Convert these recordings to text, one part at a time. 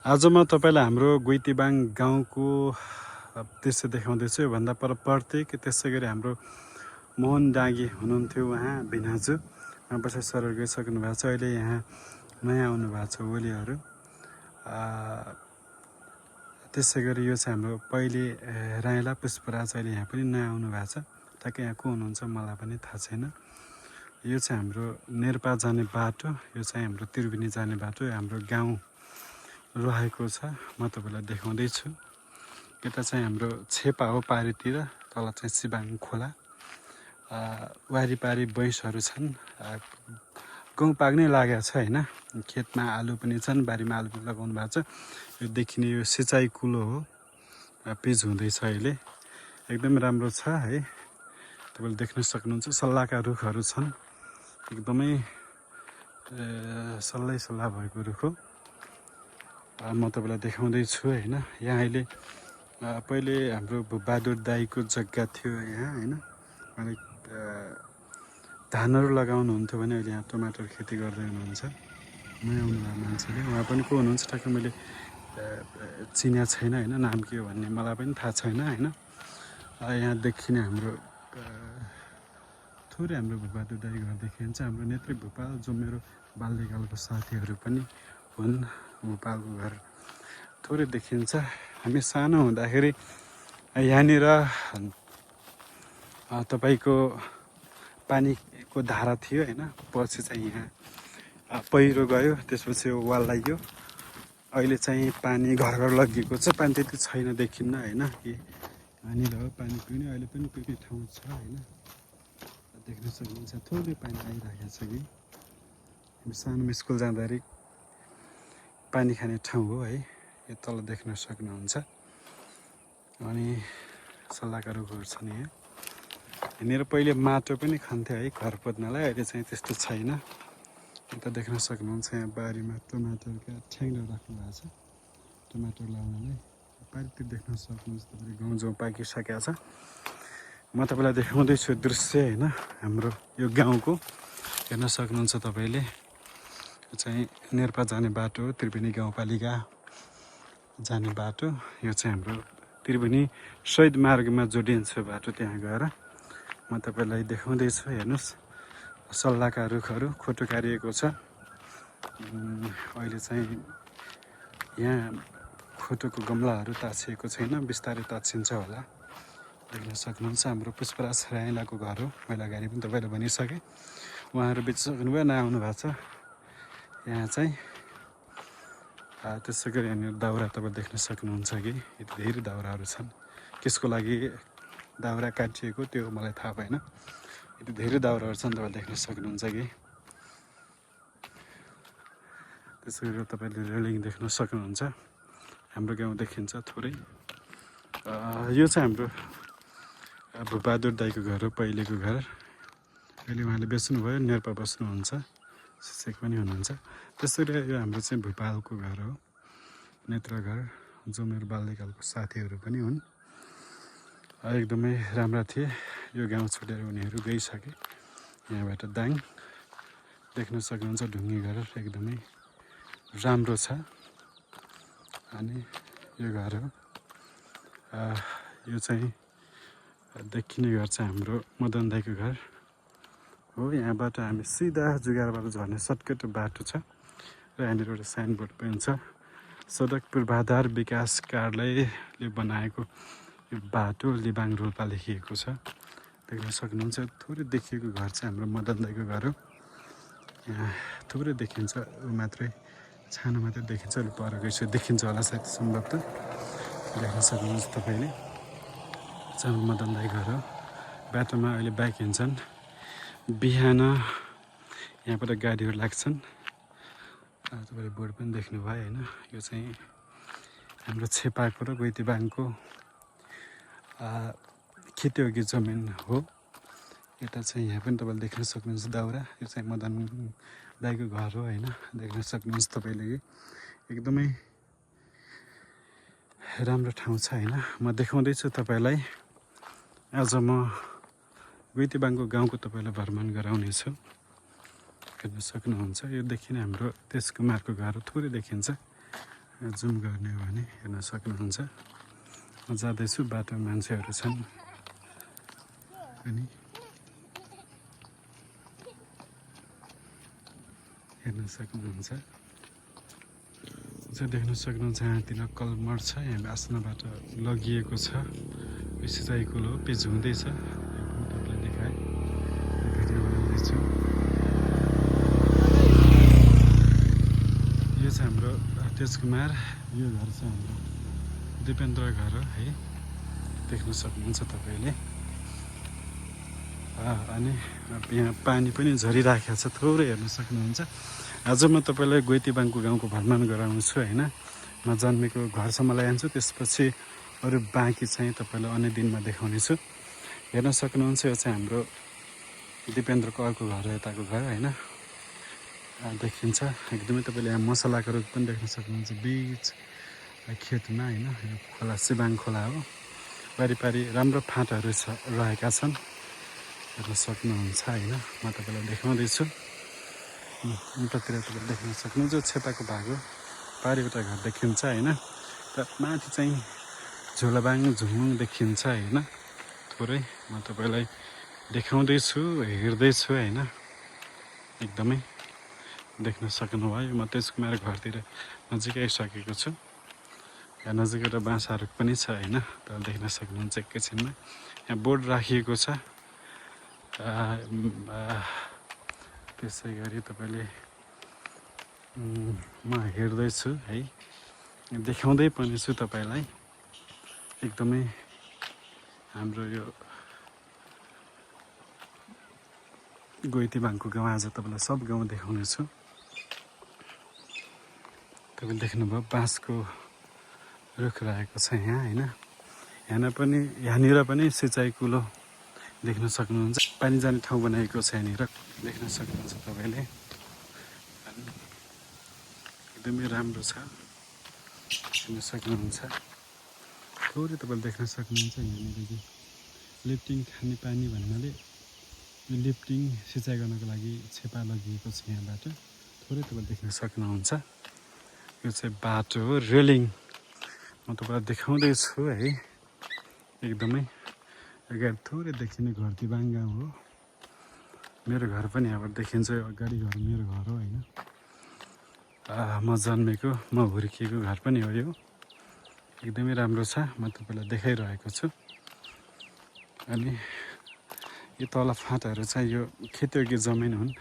आज म तपाईँलाई हाम्रो गुइतीबाङ गाउँको दृश्य देखाउँदैछु। योभन्दा पर प्रत्येक त्यसै गरी हाम्रो मोहन डाँगी हुनुहुन्थ्यो, उहाँ भिनाजु बसाइ सरेर गइसक्नु भएको छ। अहिले यहाँ नयाँ आउनु भएको छ ओलीहरू। त्यसै गरी यो चाहिँ हाम्रो पहिले राइला पुष्पराज अहिले यहाँ पनि नयाँ आउनु भएको छ। ठ्याक्कै यहाँ को हुनुहुन्छ मलाई पनि थाहा छैन। यो चाहिँ हाम्रो नेर्पा जाने बाटो, यो चाहिँ हाम्रो त्रिवेणी जाने बाटो, हाम्रो गाउँ रहेको छ। म तपाईँलाई देखाउँदैछु। यता चाहिँ हाम्रो छेपा हो पारीतिर, तल चाहिँ सिबाङ खोला। वारिपारी बैंसहरू छन्। गहुँ पाक्नै लागेको छ होइन। खेतमा आलु पनि छन्, बारीमा आलु पनि लगाउनु भएको छ। यो देखिने यो सिँचाइ कुलो हो, पिच हुँदैछ अहिले। एकदम राम्रो छ है, तपाईँले देख्न सक्नुहुन्छ। सल्लाहका रुखहरू छन्, एकदमै सल्लै सल्लाह भएको रुख हो। म तपाईँलाई देखाउँदैछु होइन। यहाँ अहिले पहिले हाम्रो बहादुर दाईको जग्गा थियो यहाँ होइन। अनि धानहरू लगाउनुहुन्थ्यो भने अहिले यहाँ टमाटर खेती गर्दै हुनुहुन्छ नयाँ आउनुभएको मान्छेले। उहाँ पनि को हुनुहुन्छ ठ्याक्कै मैले चिन्या छैन होइन, नाम के हो भन्ने मलाई पनि थाहा छैन होइन। यहाँ देखिने हाम्रो थोरै हाम्रो बहादुर दाई घर देखिन्छ। हाम्रो नेत्री भोपाल जो मेरो बाल्यकालको साथीहरू पनि हुन्, भोपालको घर थोरै देखिन्छ। हामी सानो हुँदाखेरि यहाँनिर तपाईँको पानीको धारा थियो होइन। पछि चाहिँ यहाँ पहिरो गयो, त्यसपछि वाल लाग्यो। अहिले चाहिँ पानी घर घर लगिएको छ। पानी त्यति छैन, देखिन्न होइन। कि यहाँनिर हो पानी पिउने, अहिले पनि पिउने ठाउँ छ होइन। देख्न सक्नुहुन्छ थोरै पानी आइरहेको छ कि। हामी सानोमा स्कुल जाँदाखेरि पानी खाने ठाउँ हो है। यो तल देख्न सक्नुहुन्छ। अनि सल्लाहका रुखहरू छन् यहाँ। यहाँनिर पहिले माटो पनि खन्थ्यो है घर पोत्नलाई, अहिले चाहिँ त्यस्तो छैन। यता देख्न सक्नुहुन्छ यहाँ बारीमा टमाटरका ठ्याङ्ग्रा राख्नु भएको छ टमाटर लाउनलाई। पारितिर देख्न सक्नुहुन्छ तपाईँले गहुँ जौ पाकिसकेको छ। म तपाईँलाई देखाउँदैछु दृश्य होइन हाम्रो यो गाउँको। हेर्न सक्नुहुन्छ तपाईँले, यो चाहिँ नेर्पा जाने बाटो हो, त्रिवेणी गाउँपालिका जाने बाटो। यो चाहिँ हाम्रो त्रिवेणी शहीद मार्गमा जोडिन्छ बाटो, त्यहाँ गएर म तपाईँलाई देखाउँदैछु। हेर्नुहोस् सल्लाहका रुखहरू खोटो कारिएको छ। अहिले चाहिँ यहाँ खोटोको गमलाहरू ताछिएको छैन, बिस्तारै ताछिन्छ होला। देख्न सक्नुहुन्छ हाम्रो पुष्पराज राइलाको घर हो। मैले अगाडि पनि तपाईँले भनिसकेँ। उहाँहरू बितिसक्नुभयो, नआउनु भएको छ यहाँ चाहिँ। त्यसै गरी यहाँनिर दाउरा तपाईँ देख्न सक्नुहुन्छ कि यति धेरै दाउराहरू छन्। कसको लागि दाउरा काटिएको त्यो मलाई थाहा भएन। यति धेरै दाउराहरू छन् तपाईँ देख्न सक्नुहुन्छ कि। त्यसै गरी तपाईँले रेलिङ देख्न सक्नुहुन्छ। हाम्रो गाउँ देखिन्छ थोरै। यो चाहिँ हाम्रो बहादुर दाईको घर हो, पहिलेको घर। अहिले उहाँले बेच्नुभयो, नेर्पा बस्नुहुन्छ, शिक्षक पनि हुनुहुन्छ। त्यसरी यो हाम्रो चाहिँ भोपालको घर हो, नेत्र घर, जो मेरो बाल्यकालको साथीहरू पनि हुन्। एकदमै राम्रा थिए। यो गाउँ छोडेर उनीहरू गइसके। यहाँबाट दाङ देख्न सक्नुहुन्छ, ढुङ्गे घर एकदमै राम्रो छ। अनि यो घर हो, यो चाहिँ देखिने घर चाहिँ हाम्रो मदन दाईको घर हो। यहाँबाट हामी सिधा जुगारबाट झर्ने सर्टकट बाटो छ। र यहाँनिर एउटा साइनबोर्ड पनि छ, सडक पूर्वाधार विकास कार्यालयले बनाएको यो बाटो लिबाङ रोल्पा लेखिएको छ। देख्न सक्नुहुन्छ थोरै देखिएको घर चाहिँ हाम्रो मदन दाईको घर हो। यहाँ थोरै देखिन्छ, मात्रै छानो मात्रै देखिन्छ। अलिक पर गइसक्यो, देखिन्छ होला सायद सम्भवतः। देख्न सक्नुहुन्छ तपाईँले, चाहिँ मदन दाई घर हो। बाटोमा अहिले बाइक हिँड्छन्, बिहान यहाँबाट गाडीहरू लाग्छन्। तपाईँले बोर्ड पनि देख्नुभयो होइन। यो चाहिँ हाम्रो छेपाको र गुइतीबाङको खेतीयोग्य जमिन हो। यता चाहिँ यहाँ पनि तपाईँले देख्न सक्नुहुन्छ दाउरा। यो चाहिँ मदन दाईको घर हो होइन। देख्न सक्नुहुन्छ तपाईँले एकदमै राम्रो ठाउँ छ होइन। म देखाउँदैछु तपाईँलाई। आज म गुइतीबाङको गाउँको तपाईँलाई भ्रमण गराउनेछु। हेर्न सक्नुहुन्छ यो देखिने हाम्रो तेजकुमारको घर थोरै देखिन्छ। जुम गर्ने हो भने हेर्न सक्नुहुन्छ। म जाँदैछु, बाटोमा मान्छेहरू छन् अनि हेर्न सक्नुहुन्छ। देख्न सक्नुहुन्छ यहाँतिर कलमर छ, यहाँ आसनाबाट लगिएको छ। सिँचाइ कुलो पिच हुँदैछ, तपाईँलाई देखाएँ, भिडियो बनाउँदैछु। यो चाहिँ हाम्रो तेजकुमार, यो घर चाहिँ हाम्रो दिपेन्द्र घर हो है, देख्न सक्नुहुन्छ तपाईँले। अनि यहाँ पानी पनि झरिराखेको छ, थोरै हेर्न सक्नुहुन्छ। आज म तपाईँलाई गोइतीबाङको गाउँको भ्रमण गराउँछु होइन। म जन्मेको घरसम्म ल्याइन्छु, त्यसपछि अरू बाँकी चाहिँ तपाईँलाई अन्य दिनमा देखाउनेछु। हेर्न सक्नुहुन्छ, यो चाहिँ हाम्रो दिपेन्द्रको अर्को घर हो, यताको घर होइन, देखिन्छ एकदमै। तपाईँले यहाँ मसलाको रुख पनि देख्न सक्नुहुन्छ बिच खेतमा होइन। यो खोला सिबाङ खोला हो, पारिपारि राम्रो फाँटहरू रहेका छन्, हेर्न सक्नुहुन्छ होइन। म तपाईँलाई देखाउँदैछु। उतातिर तपाईँले देख्न सक्नुहुन्छ छेपाको भाग हो, पारिबाट घर देखिन्छ होइन। र माथि चाहिँ झोलाबाङ झुमुङ देखिन्छ होइन। थोरै म तपाईँलाई देखाउँदैछु, हेर्दैछु होइन, एकदमै देख्न सक्नुभयो। म तेजकुमार घरतिर नजिकै आइसकेको छु। यहाँ नजिकै बाँसहरू पनि छ होइन, तपाईँले देख्न सक्नुहुन्छ एकैछिनमा। यहाँ बोर्ड राखिएको छ। त्यसै गरी तपाईँले म हेर्दैछु है, देखाउँदै पनि छु तपाईँलाई। एकदमै हाम्रो यो गोइतीबाङको गाउँ आज तपाईँलाई सब गाउँ देखाउने छु। तपाईँले देख्नुभयो बाँसको रुख रहेको छ यहाँ होइन। यहाँनिर पनि सिँचाइ कुलो देख्न सक्नुहुन्छ। पानी जाने ठाउँ बनाएको छ यहाँनिर, देख्न सक्नुहुन्छ तपाईँले। एकदमै राम्रो छ, हेर्न सक्नुहुन्छ। थोरै तपाईँले देख्न सक्नुहुन्छ यहाँनिर लिफ्टिङ खाने पानी भन्नाले यो लिफ्टिङ सिँचाइ गर्नको लागि छेपा लगिएको छ यहाँबाट, थोरै तपाईँले देख्न सक्नुहुन्छ। यो चाहिँ बाटो हो, रेलिङ म तपाईँलाई देखाउँदैछु है। एकदमै अगाडि थोरै देखिने घरतीबाङ गाउँ हो। मेरो घर पनि यहाँबाट देखिन्छ, यो अगाडि घर मेरो घर हो होइन। म जन्मेको, म हुर्किएको घर पनि हो यो। एकदमै राम्रो छ, म तपाईँलाई देखाइरहेको छु। अनि यो तल फाँटहरू चाहिँ यो खेतयोग्य जमिन हुन्।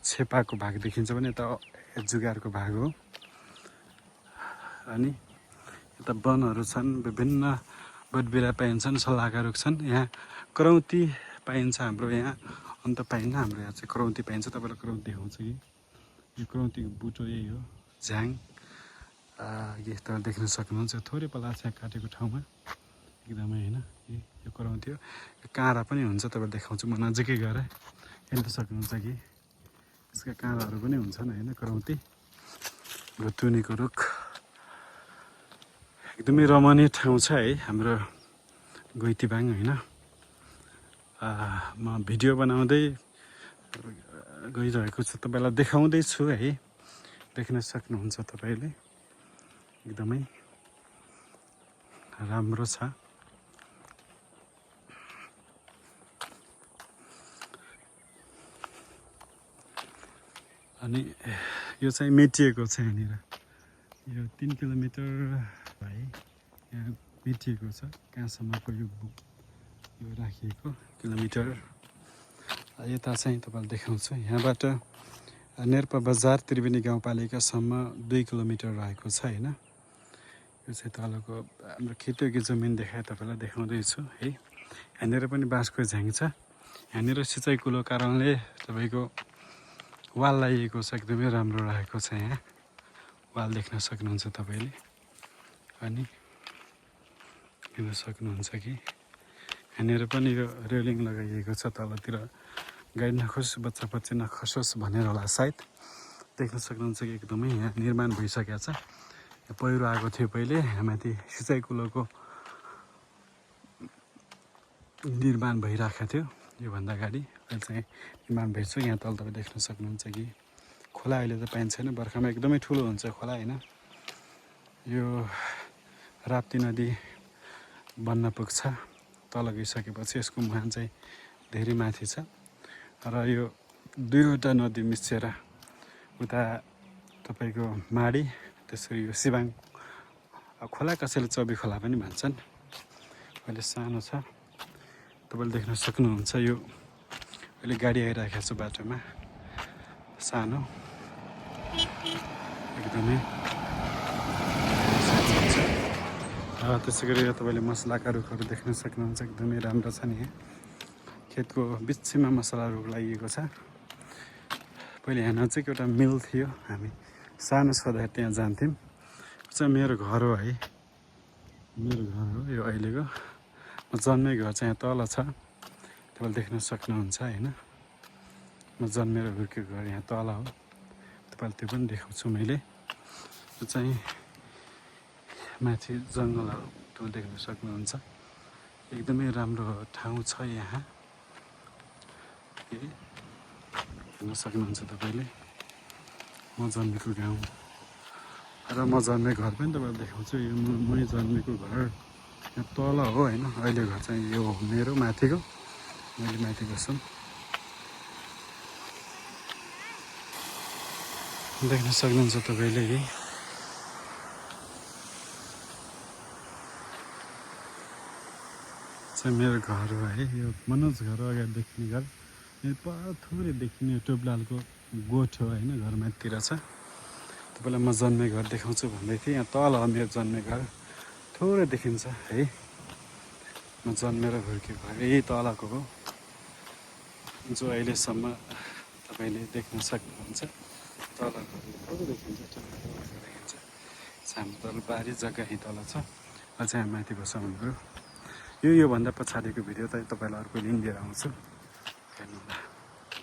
छेपाको भाग देखिन्छ भने यता जुगारको भाग हो। अनि यता वनहरू छन्, विभिन्न बोटबिरा पाइन्छन्, सल्लाहका रुख छन्। यहाँ करौती पाइन्छ, हाम्रो यहाँ अन्त पाइन्न, हाम्रो यहाँ चाहिँ करौती पाइन्छ। तपाईँलाई करौती देखाउँछ कि यो करौतीको बुटो यही हो, झ्याङ। यो तपाईँले देख्न सक्नुहुन्छ, थोरै पलाछ काटेको ठाउँमा एकदमै होइन। यो करौती हो, यो काँडा पनि हुन्छ, तपाईँले देखाउँछु म नजिकै गएर हेर्न सक्नुहुन्छ कि यसका काँडाहरू पनि हुन्छन् होइन। करौती भुतुनीको रुख, एकदमै रमणीय ठाउँ छ है हाम्रो गोइतीबाङ होइन। म भिडियो बनाउँदै गइरहेको छु, तपाईँलाई देखाउँदैछु है, देख्न सक्नुहुन्छ तपाईँले। एकदमै राम्रो छ। अनि यो चाहिँ मेटिएको छ यहाँनिर, यो 3 किलोमिटर है, यहाँ मेटिएको छ। कहाँसम्मको यो राखिएको किलोमिटर। यता चाहिँ तपाईँलाई देखाउँछु, यहाँबाट नेर्पा बजार त्रिवेणी गाउँपालिकासम्म 2 किलोमिटर रहेको छ होइन। यो चाहिँ तलको हाम्रो खेतयोग्य जमिन देखाएँ, तपाईँलाई देखाउँदैछु है। यहाँनिर पनि बाँसको झ्याङ छ। यहाँनिर सिँचाइ कुलो कारणले तपाईँको वाल लगाइएको छ, एकदमै राम्रो रहेको छ। यहाँ वाल देख्न सक्नुहुन्छ तपाईँले। अनि हेर्न सक्नुहुन्छ कि यहाँनिर पनि यो रेलिङ लगाइएको छ, तलतिर गाडी नखोस्, बच्चा बच्ची नखसोस् भनेर होला सायद। देख्न सक्नुहुन्छ कि एकदमै यहाँ निर्माण भइसकेको छ। पहिरो आएको थियो पहिले, यहाँ माथि सिँचाइ कुलोको निर्माण भइरहेको थियो। योभन्दा अगाडि अहिले चाहिँ निर्माण भइसक्यो। यहाँ तल तपाईँ देख्न सक्नुहुन्छ कि खोला अहिले त पाइन्छ छैन, बर्खामा एकदमै ठुलो हुन्छ खोला होइन। यो राप्ती नदी बन्न पुग्छ। तल गइसकेपछि यसको मुहान चाहिँ धेरै माथि छ र यो दुईवटा नदी मिसेर उता तपाईँको माडी, त्यसरी यो सिबाङ खोला, कसैले चबी खोला पनि भन्छन्। अहिले सानो छ, तपाईँले देख्न सक्नुहुन्छ। यो अहिले गाडी आइरहेको छ बाटोमा, सानो एकदमै। त्यसै गरी तपाईँले मसलाका रुखहरू देख्न सक्नुहुन्छ, एकदमै राम्रो छ नि। खेतको बिचमा मसला रुख लगाइएको छ। पहिले यहाँ नजिक एउटा मिल थियो, हामी सानो छँदा त्यहाँ जान्थ्यौँ। चाहिँ मेरो घर हो है, मेरो घर हो यो अहिलेको। म जन्मे घर चाहिँ यहाँ तल छ, तपाईँले देख्न सक्नुहुन्छ होइन। म जन्मेर हुर्केको घर यहाँ तल हो, तपाईँले त्यो पनि देखाउँछु मैले। यो चाहिँ माथि जङ्गलहरू तपाईँले देख्न सक्नुहुन्छ। एकदमै राम्रो ठाउँ छ यहाँ, हेर्न सक्नुहुन्छ तपाईँले। म जन्मेको गाउँ र म जन्मेको घर पनि तपाईँले देखाउँछु। यो मै जन्मेको घर यहाँ तल हो होइन। अहिले घर चाहिँ यो हो मेरो माथिको, मैले माथि बस्छु। देख्न सक्नुहुन्छ तपाईँले। यही चाहिँ मेरो घर हो है। यो मनोज घर अगाडि देखिने घर, यो पर थोरै देखिने टोपलालको गोठ हो होइन, घर माथितिर छ। तपाईँलाई म जन्मे घर देखाउँछु भन्दै थिएँ। यहाँ तल हो मेरो जन्मे घर, थोरै देखिन्छ है। म जन्मेर हुर्केको घर यही तलको हो, जो अहिलेसम्म तपाईँले देख्न सक्नुहुन्छ। तलको थोरै देखिन्छ, देखिन्छ। हाम्रो तल बारी जग्गा यहीँ तल छ। अझै हामी माथि बस्छौँ हाम्रो। योभन्दा पछाडिको भिडियो चाहिँ तपाईँलाई अर्को लिङ्क लिएर आउँछु, हेर्नु होला।